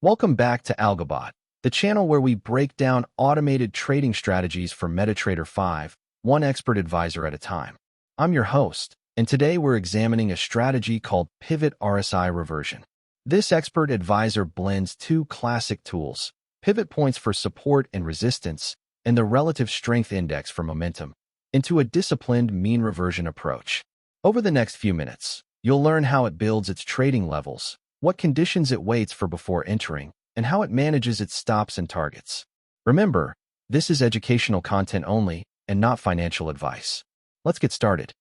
Welcome back to AlgoBot, the channel where we break down automated trading strategies for MetaTrader 5, one expert advisor at a time. I'm your host, and today we're examining a strategy called Pivot RSI Reversion. This expert advisor blends two classic tools, pivot points for support and resistance, and the relative strength index for momentum, into a disciplined mean reversion approach. Over the next few minutes, you'll learn how it builds its trading levels, what conditions it waits for before entering, and how it manages its stops and targets. Remember, this is educational content only and not financial advice. Let's get started.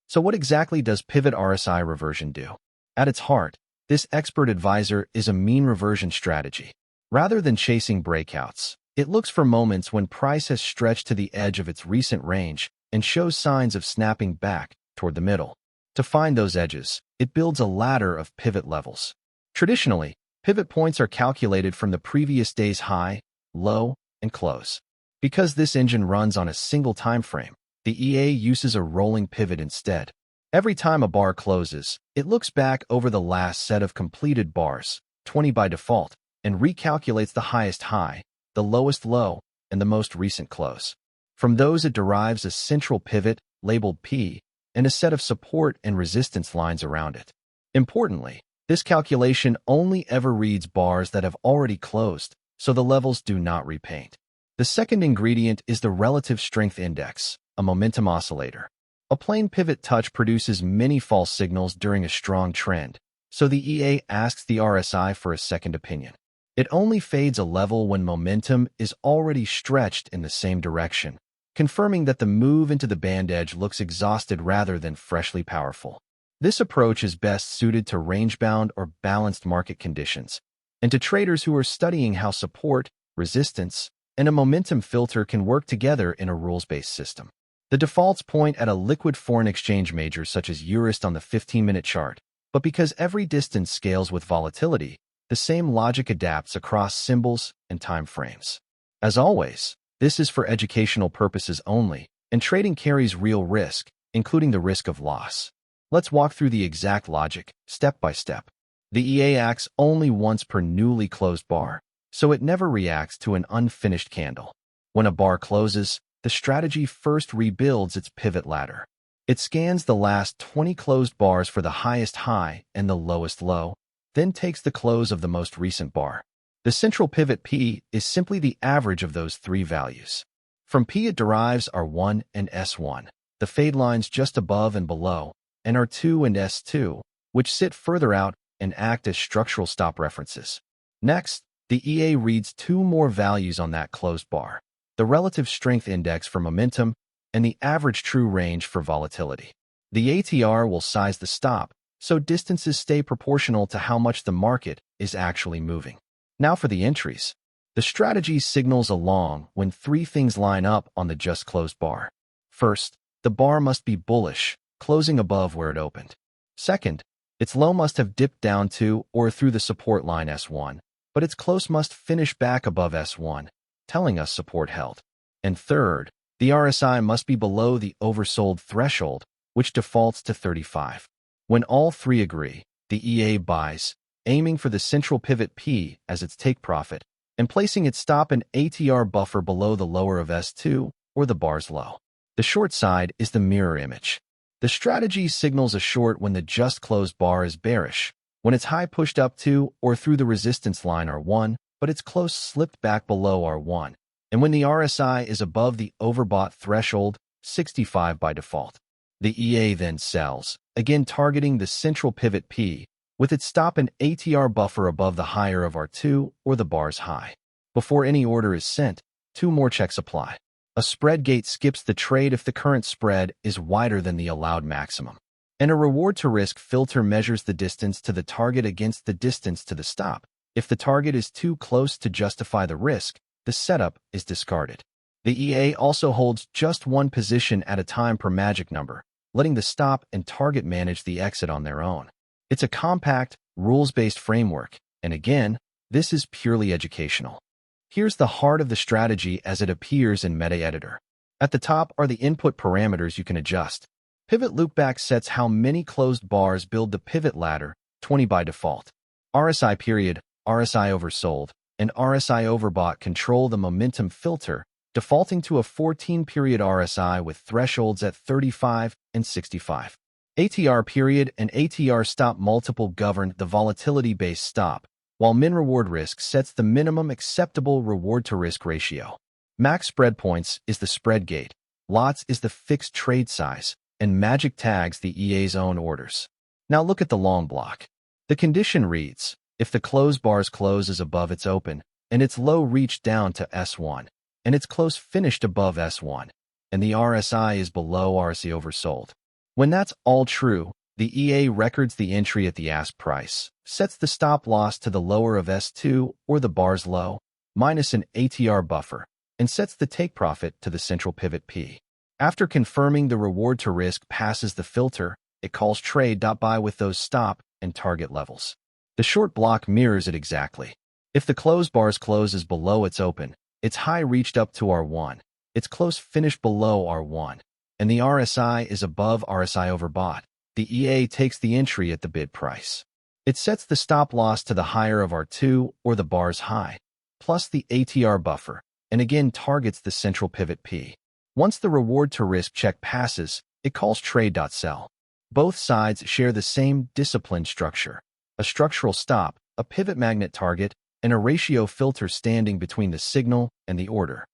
So what exactly does Pivot RSI Reversion do? At its heart, this expert advisor is a mean reversion strategy. Rather than chasing breakouts, it looks for moments when price has stretched to the edge of its recent range and shows signs of snapping back toward the middle. To find those edges, it builds a ladder of pivot levels. Traditionally, pivot points are calculated from the previous day's high, low, and close. Because this engine runs on a single time frame, the EA uses a rolling pivot instead. Every time a bar closes, it looks back over the last set of completed bars, 20 by default, and recalculates the highest high, the lowest low, and the most recent close. From those, it derives a central pivot, labeled P, and a set of support and resistance lines around it. Importantly, this calculation only ever reads bars that have already closed, so the levels do not repaint. The second ingredient is the relative strength index, a momentum oscillator. A plain pivot touch produces many false signals during a strong trend, so the EA asks the RSI for a second opinion. It only fades a level when momentum is already stretched in the same direction, confirming that the move into the band edge looks exhausted rather than freshly powerful. This approach is best suited to range-bound or balanced market conditions, and to traders who are studying how support, resistance, and a momentum filter can work together in a rules-based system. The defaults point at a liquid foreign exchange major such as Eurist on the 15-minute chart, but because every distance scales with volatility, the same logic adapts across symbols and time frames. As always, this is for educational purposes only, and trading carries real risk, including the risk of loss. Let's walk through the exact logic, step by step. The EA acts only once per newly closed bar, so it never reacts to an unfinished candle. When a bar closes, the strategy first rebuilds its pivot ladder. It scans the last 20 closed bars for the highest high and the lowest low, then takes the close of the most recent bar. The central pivot P is simply the average of those three values. From P it derives R1 and S1, the fade lines just above and below, and R2 and S2, which sit further out and act as structural stop references. Next, the EA reads two more values on that closed bar, the relative strength index for momentum and the average true range for volatility. The ATR will size the stop, so distances stay proportional to how much the market is actually moving. Now for the entries. The strategy signals along when three things line up on the just closed bar. First, the bar must be bullish, closing above where it opened. Second, its low must have dipped down to or through the support line S1, but its close must finish back above S1, telling us support held. And third, the RSI must be below the oversold threshold, which defaults to 35. When all three agree, the EA buys, aiming for the central pivot P as its take profit, and placing its stop and ATR buffer below the lower of S2 or the bar's low. The short side is the mirror image. The strategy signals a short when the just closed bar is bearish, when its high pushed up to or through the resistance line R1, but its close slipped back below R1, and when the RSI is above the overbought threshold, 65 by default. The EA then sells, again targeting the central pivot P, with its stop and ATR buffer above the higher of R2 or the bar's high. Before any order is sent, two more checks apply. A spread gate skips the trade if the current spread is wider than the allowed maximum. And a reward-to-risk filter measures the distance to the target against the distance to the stop. If the target is too close to justify the risk, the setup is discarded. The EA also holds just one position at a time per magic number, letting the stop and target manage the exit on their own. It's a compact, rules-based framework, and again, this is purely educational. Here's the heart of the strategy as it appears in MetaTrader. At the top are the input parameters you can adjust. PivotLookback sets how many closed bars build the pivot ladder, 20 by default. RSI period RsiOversold, and RsiOverbought control the momentum filter, defaulting to a 14-period RSI with thresholds at 35 and 65. ATR period and ATR stop multiple govern the volatility-based stop, while min-reward risk sets the minimum acceptable reward-to-risk ratio. Max spread points is the spread gate, lots is the fixed trade size, and magic tags the EA's own orders. Now look at the long block. The condition reads, if the close bar's close is above its open, and its low reached down to S1, and its close finished above S1, and the RSI is below RsiOversold. When that's all true, the EA records the entry at the ask price, sets the stop loss to the lower of S2 or the bar's low, minus an ATR buffer, and sets the take profit to the central pivot P. After confirming the reward to risk passes the filter, it calls trade.buy with those stop and target levels. The short block mirrors it exactly. If the close bar's close is below its open, its high reached up to R1, its close finished below R1, and the RSI is above RsiOverbought, the EA takes the entry at the bid price. It sets the stop loss to the higher of R2 or the bar's high, plus the ATR buffer, and again targets the central pivot P. Once the reward to risk check passes, it calls trade.sell. Both sides share the same disciplined structure, a structural stop, a pivot magnet target, and a ratio filter standing between the signal and the order.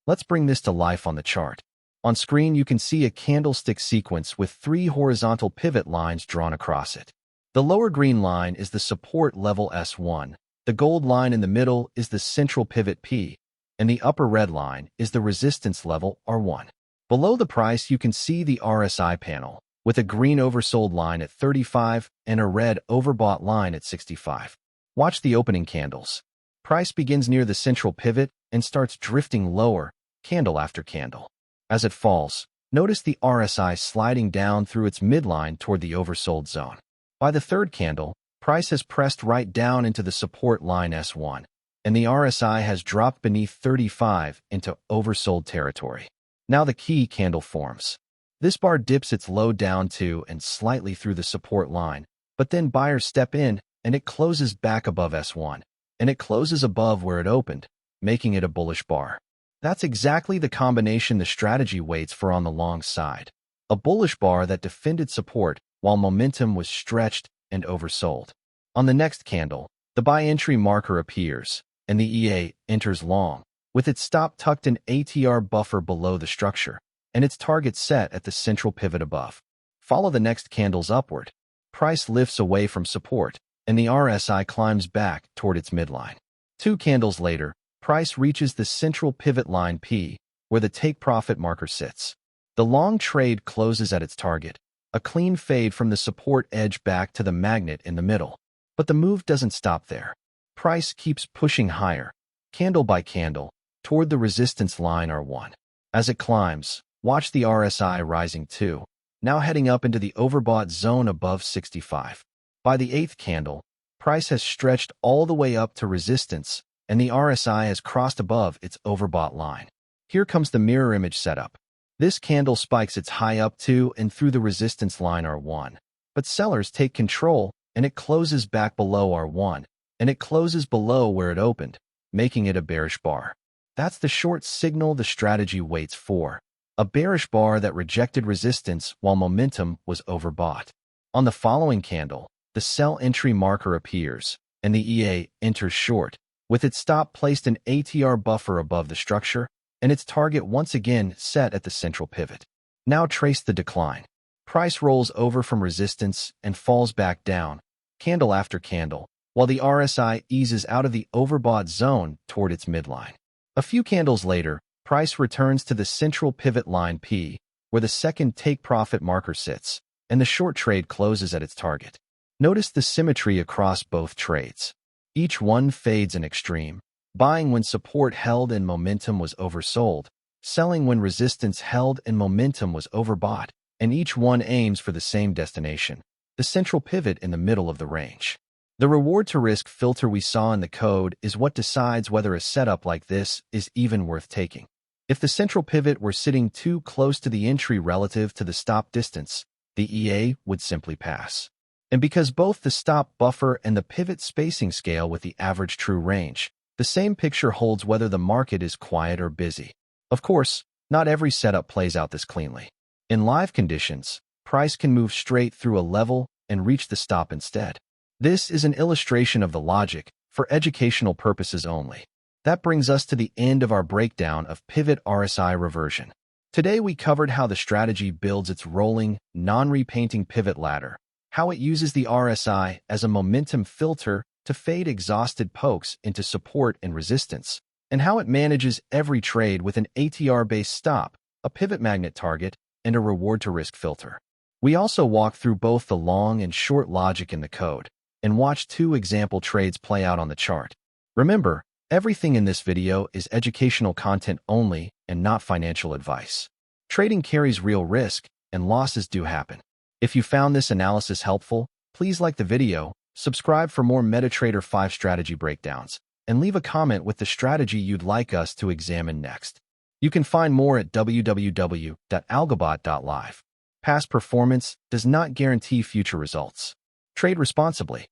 Let's bring this to life on the chart. On screen, you can see a candlestick sequence with 3 horizontal pivot lines drawn across it. The lower green line is the support level S1, the gold line in the middle is the central pivot P, and the upper red line is the resistance level R1. Below the price, you can see the RSI panel, with a green oversold line at 35 and a red overbought line at 65. Watch the opening candles. Price begins near the central pivot and starts drifting lower, candle after candle. As it falls, notice the RSI sliding down through its midline toward the oversold zone. By the third candle, price has pressed right down into the support line S1, and the RSI has dropped beneath 35 into oversold territory. Now the key candle forms. This bar dips its low down to and slightly through the support line, but then buyers step in and it closes back above S1, and it closes above where it opened, making it a bullish bar. That's exactly the combination the strategy waits for on the long side. A bullish bar that defended support while momentum was stretched and oversold. On the next candle, the buy entry marker appears, and the EA enters long, with its stop tucked in ATR buffer below the structure, and its target set at the central pivot above. Follow the next candles upward. Price lifts away from support, and the RSI climbs back toward its midline. 2 candles later, price reaches the central pivot line P, where the take profit marker sits. The long trade closes at its target, a clean fade from the support edge back to the magnet in the middle. But the move doesn't stop there. Price keeps pushing higher, candle by candle, toward the resistance line R1. As it climbs, watch the RSI rising too, now heading up into the overbought zone above 65. By the 8th candle, price has stretched all the way up to resistance, and the RSI has crossed above its overbought line. Here comes the mirror image setup. This candle spikes its high up to and through the resistance line R1, but sellers take control and it closes back below R1, and it closes below where it opened, making it a bearish bar. That's the short signal the strategy waits for, a bearish bar that rejected resistance while momentum was overbought. On the following candle, the sell entry marker appears, and the EA enters short, with its stop placed an ATR buffer above the structure, and its target once again set at the central pivot. Now trace the decline. Price rolls over from resistance and falls back down, candle after candle, while the RSI eases out of the overbought zone toward its midline. A few candles later, price returns to the central pivot line P, where the second take profit marker sits, and the short trade closes at its target. Notice the symmetry across both trades. Each one fades in extreme, buying when support held and momentum was oversold, selling when resistance held and momentum was overbought, and each one aims for the same destination, the central pivot in the middle of the range. The reward-to-risk filter we saw in the code is what decides whether a setup like this is even worth taking. If the central pivot were sitting too close to the entry relative to the stop distance, the EA would simply pass. And because both the stop buffer and the pivot spacing scale with the average true range, the same picture holds whether the market is quiet or busy. Of course, not every setup plays out this cleanly. In live conditions, price can move straight through a level and reach the stop instead. This is an illustration of the logic for educational purposes only. That brings us to the end of our breakdown of Pivot RSI Reversion. Today we covered how the strategy builds its rolling, non-repainting pivot ladder, how it uses the RSI as a momentum filter to fade exhausted pokes into support and resistance, and how it manages every trade with an ATR-based stop, a pivot magnet target, and a reward-to-risk filter. We also walked through both the long and short logic in the code, and watched 2 example trades play out on the chart. Remember, everything in this video is educational content only and not financial advice. Trading carries real risk, and losses do happen. If you found this analysis helpful, please like the video, subscribe for more MetaTrader 5 strategy breakdowns, and leave a comment with the strategy you'd like us to examine next. You can find more at www.algobot.live. Past performance does not guarantee future results. Trade responsibly.